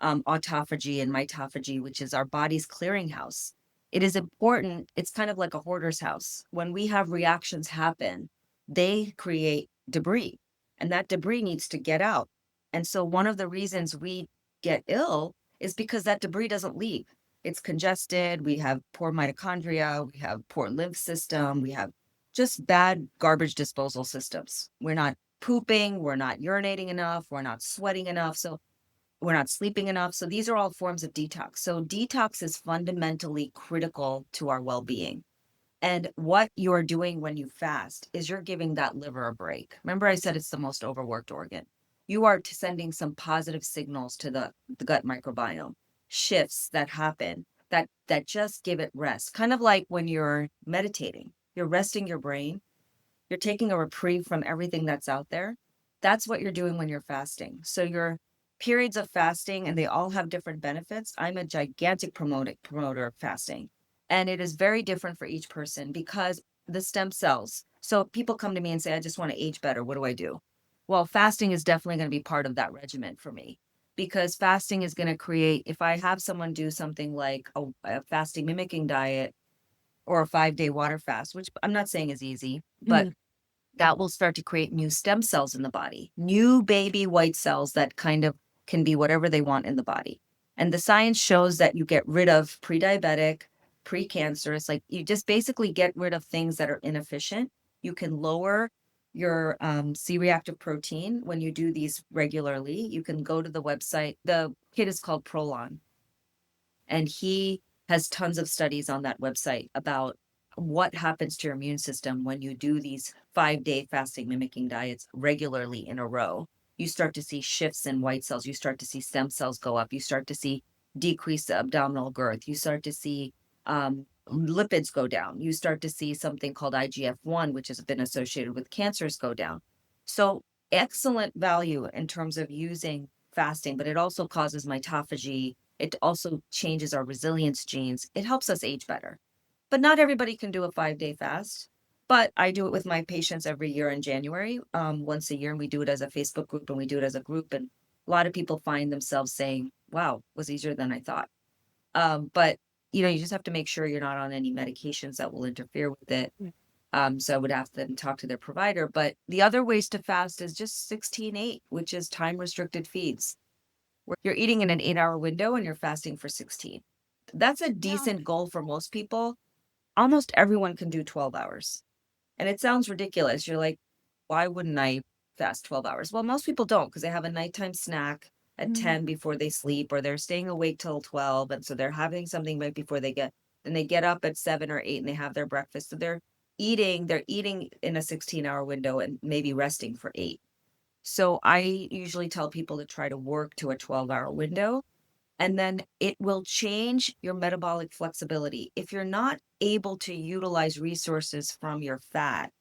autophagy and mitophagy, which is our body's clearinghouse. It is important. It's kind of like a hoarder's house. When we have reactions happen, they create debris, and that debris needs to get out. And so, one of the reasons we get ill is because that debris doesn't leave. It's congested. We have poor mitochondria. We have poor lymph system. We have just bad garbage disposal systems. We're not pooping. We're not urinating enough. We're not sweating enough. So, we're not sleeping enough. So these are all forms of detox. So detox is fundamentally critical to our well-being. And what you're doing when you fast is you're giving that liver a break. Remember, I said it's the most overworked organ. You are sending some positive signals to the gut microbiome, shifts that happen that just give it rest. Kind of like when you're meditating, you're resting your brain, you're taking a reprieve from everything that's out there. That's what you're doing when you're fasting. So your periods of fasting, and they all have different benefits. I'm a gigantic promoter of fasting. And it is very different for each person because the stem cells. So people come to me and say, I just want to age better. What do I do? Well, fasting is definitely going to be part of that regimen for me because fasting is going to create, if I have someone do something like a fasting mimicking diet, or a 5-day water fast, which I'm not saying is easy, but Mhm. that will start to create new stem cells in the body, new baby white cells that kind of can be whatever they want in the body. And the science shows that you get rid of pre-diabetic, precancerous, like you just basically get rid of things that are inefficient. You can lower your C-reactive protein when you do these regularly. You can go to the website. The kid is called Prolon, and he has tons of studies on that website about what happens to your immune system when you do these 5-day fasting mimicking diets regularly in a row. You start to see shifts in white cells. You start to see stem cells go up. You start to see decreased abdominal girth. You start to see lipids go down. You start to see something called IGF-1, which has been associated with cancers, go down. So, excellent value in terms of using fasting, but it also causes mitophagy. It also changes our resilience genes. It helps us age better. But not everybody can do a 5-day fast. But I do it with my patients every year in January, once a year, and we do it as a Facebook group and we do it as a group. And a lot of people find themselves saying, wow, it was easier than I thought. But you just have to make sure you're not on any medications that will interfere with it. Mm. So I would have them talk to their provider. But the other ways to fast is just 16/8, which is time restricted feeds, where you're eating in an 8-hour window and you're fasting for 16. That's a Yeah. decent goal for most people. Almost everyone can do 12 hours. And it sounds ridiculous. You're like, why wouldn't I fast 12 hours? Well, most people don't because they have a nighttime snack at Mm. 10 before they sleep, or they're staying awake till 12. And so they're having something right before then they get up at 7 or 8 and they have their breakfast. So they're eating in a 16-hour window and maybe resting for 8. So I usually tell people to try to work to a 12-hour window, and then it will change your metabolic flexibility. If you're not able to utilize resources from your fat,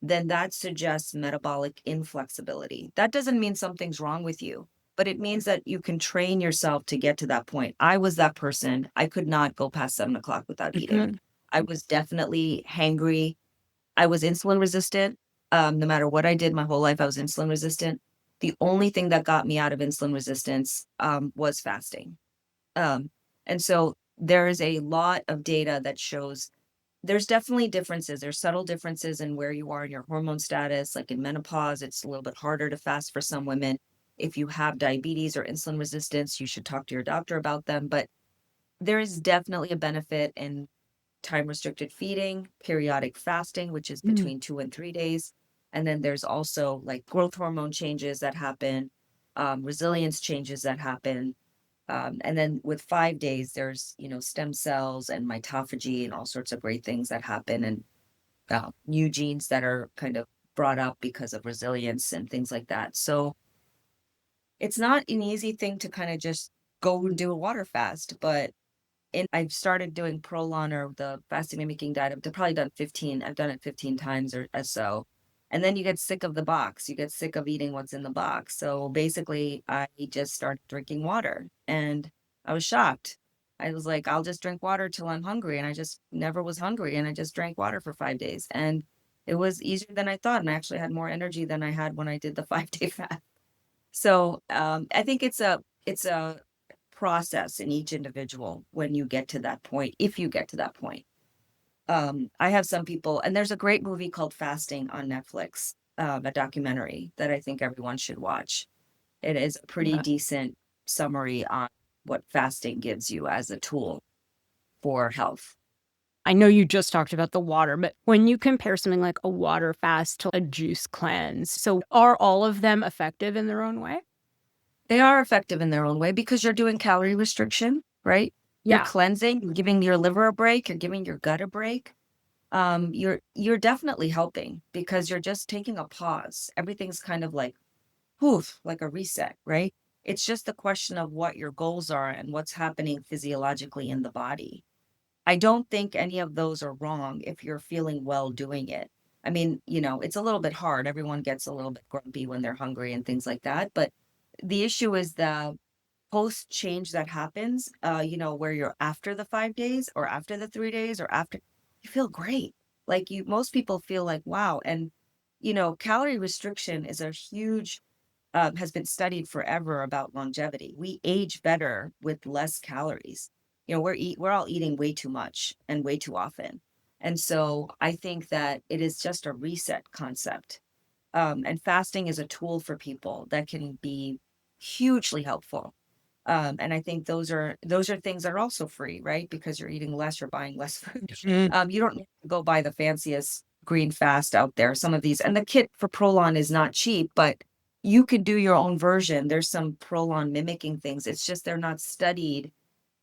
then that suggests metabolic inflexibility. That doesn't mean something's wrong with you, but it means that you can train yourself to get to that point. I was that person. I could not go past 7 o'clock without eating. Mhm. I was definitely hangry. I was insulin resistant. No matter what I did my whole life, I was insulin resistant. The only thing that got me out of insulin resistance was fasting. Um, and so there is a lot of data that shows there's definitely differences. There's subtle differences in where you are in your hormone status. Like in menopause, it's a little bit harder to fast for some women. If you have diabetes or insulin resistance, you should talk to your doctor about them. But there is definitely a benefit in time restricted feeding, periodic fasting, which is Mm. between 2 and 3 days. And then there's also like growth hormone changes that happen, resilience changes that happen. And then with 5 days, there's, stem cells and mitophagy and all sorts of great things that happen, and new genes that are kind of brought up because of resilience and things like that. So it's not an easy thing to kind of just go and do a water fast, but I've started doing Prolon, or the fasting mimicking diet. I've probably done 15. I've done it 15 times or so. And then you get sick of the box. You get sick of eating what's in the box. So basically, I just started drinking water, and I was shocked. I was like, I'll just drink water till I'm hungry. And I just never was hungry. And I just drank water for 5 days. And it was easier than I thought. And I actually had more energy than I had when I did the 5-day fast. So I think it's a process in each individual when you get to that point, if you get to that point. I have some people, and there's a great movie called Fasting on Netflix, a documentary that I think everyone should watch. It is a pretty Yeah. decent summary on what fasting gives you as a tool for health. I know you just talked about the water, but when you compare something like a water fast to a juice cleanse, so are all of them effective in their own way? They are effective in their own way because you're doing calorie restriction, right? You're Yeah. cleansing, you're giving your liver a break, you're giving your gut a break. You're definitely helping because you're just taking a pause. Everything's kind of like poof, like a reset, right? It's just the question of what your goals are and what's happening physiologically in the body. I don't think any of those are wrong if you're feeling well doing it. I mean, it's a little bit hard. Everyone gets a little bit grumpy when they're hungry and things like that. But the issue is the post change that happens, where you're after the 5 days or after the 3 days or after, you feel great. Like most people feel like, wow. And, calorie restriction is a huge, has been studied forever about longevity. We age better with less calories. We're all eating way too much and way too often. And so I think that it is just a reset concept. And fasting is a tool for people that can be hugely helpful. And I think those are things that are also free, right? Because you're eating less, you're buying less food. Mm. You don't need to go buy the fanciest green fast out there. Some of these, and the kit for Prolon is not cheap, but you can do your own version. There's some Prolon mimicking things. It's just they're not studied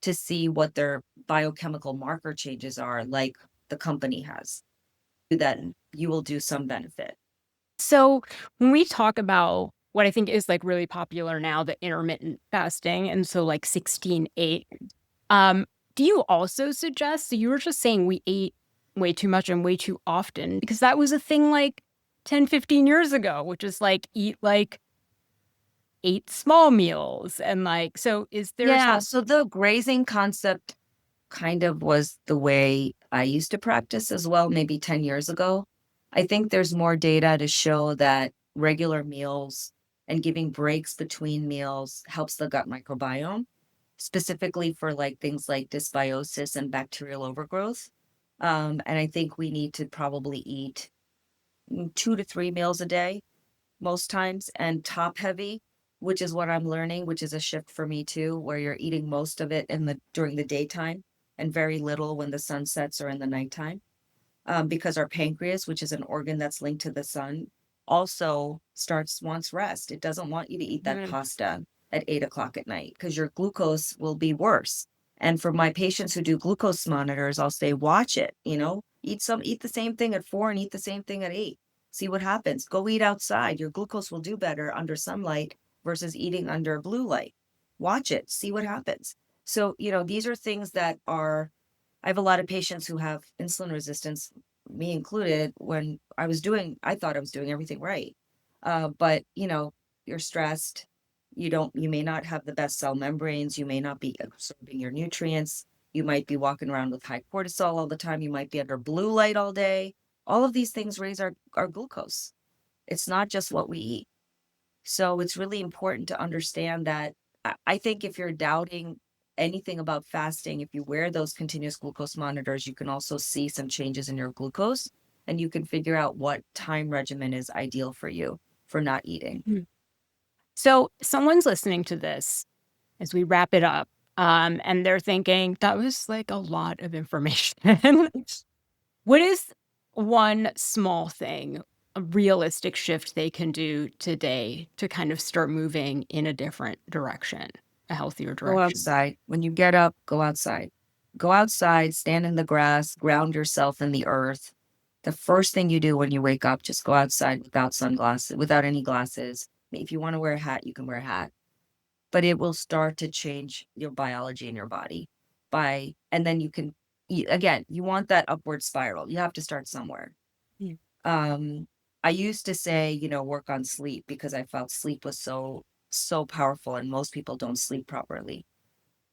to see what their biochemical marker changes are, like the company has. Then you will do some benefit. So when we talk about what I think is like really popular now, the intermittent fasting, and so like 16/8, um, do you also suggest, so you were just saying we ate way too much and way too often, because that was a thing like 10, 15 years ago, which is like eat like 8 small meals and like, so is there Yeah, some. so the grazing concept kind of was the way I used to practice as well, maybe 10 years ago. I think there's more data to show that regular meals and giving breaks between meals helps the gut microbiome, specifically for like things like dysbiosis and bacterial overgrowth. And I think we need to probably eat 2 to 3 meals a day most times and top heavy, which is what I'm learning, which is a shift for me too, where you're eating most of it in the during the daytime and very little when the sun sets or in the nighttime. Because our pancreas, which is an organ that's linked to the sun, also starts wants rest. It doesn't want you to eat that Mm. pasta at 8 o'clock at night because your glucose will be worse. And for my patients who do glucose monitors, I'll say, watch it, eat the same thing at 4 and eat the same thing at 8. See what happens. Go eat outside. Your glucose will do better under sunlight versus eating under blue light. Watch it, see what happens. So, these are things that are I have a lot of patients who have insulin resistance, me included, when I thought I was doing everything right. But, you're stressed. You may not have the best cell membranes. You may not be absorbing your nutrients. You might be walking around with high cortisol all the time. You might be under blue light all day. All of these things raise our glucose. It's not just what we eat. So it's really important to understand that I think if you're doubting anything about fasting, if you wear those continuous glucose monitors, you can also see some changes in your glucose and you can figure out what time regimen is ideal for you for not eating. Mm. So someone's listening to this as we wrap it up, and they're thinking that was like a lot of information. What is one small thing, a realistic shift they can do today to kind of start moving in a different direction, a healthier Go direction? outside. When you get up, go outside. Go outside, stand in the grass, ground yourself in the earth. The first thing you do when you wake up, just go outside without sunglasses, without any glasses. If you want to wear a hat, you can wear a hat, but it will start to change your biology in your body and then again, you want that upward spiral. You have to start somewhere. Mm. Um, I used to say, work on sleep because I felt sleep was so powerful and most people don't sleep properly.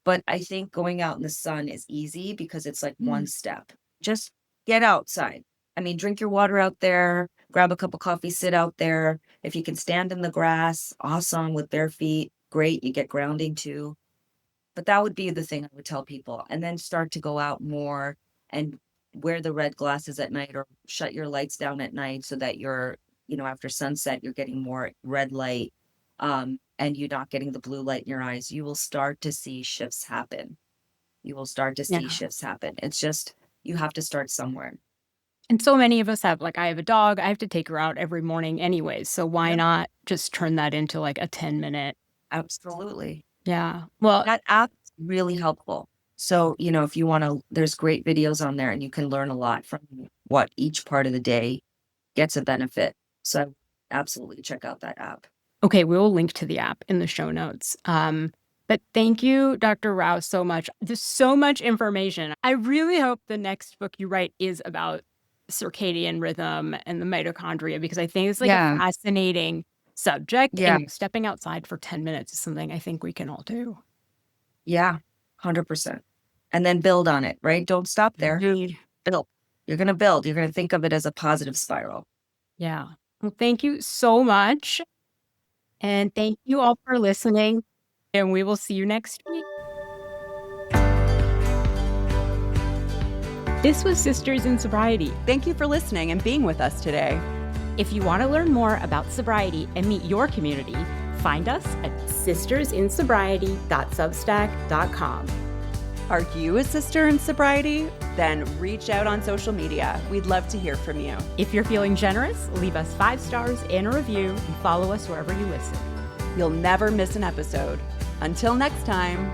But I think going out in the sun is easy because it's like one Mm. step. Just get outside. I mean, drink your water out there, grab a cup of coffee, sit out there. If you can stand in the grass, awesome with bare feet, great. You get grounding too. But that would be the thing I would tell people. And then start to go out more and wear the red glasses at night or shut your lights down at night so that after sunset, you're getting more red light and you're not getting the blue light in your eyes. You will start to see shifts happen. You will start to see Yeah. shifts happen. It's just, you have to start somewhere. And so many of us have, like, I have a dog, I have to take her out every morning anyways. So why Yep, not just turn that into like a 10-minute? absolutely. Yeah. Well, That app is really helpful. So, if you want to, there's great videos on there and you can learn a lot from what each part of the day gets a benefit. So, absolutely check out that app. okay, we'll link to the app in the show notes. But thank you, Dr. Rao, so much. There's so much information. I really hope the next book you write is about circadian rhythm and the mitochondria, because I think it's like a Yeah. fascinating subject. Yeah. And stepping outside for 10 minutes is something I think we can all do. Yeah. 100%. And then build on it, right? Don't stop there. Indeed. Build. You're going to build. You're going to think of it as a positive spiral. Yeah. Well, thank you so much. And thank you all for listening. And we will see you next week. This was Sisters in Sobriety. Thank you for listening and being with us today. If you want to learn more about sobriety and meet your community, find us at sistersinsobriety.substack.com. Are you a sister in sobriety? Then reach out on social media. We'd love to hear from you. If you're feeling generous, leave us 5 stars and a review and follow us wherever you listen. You'll never miss an episode. Until next time.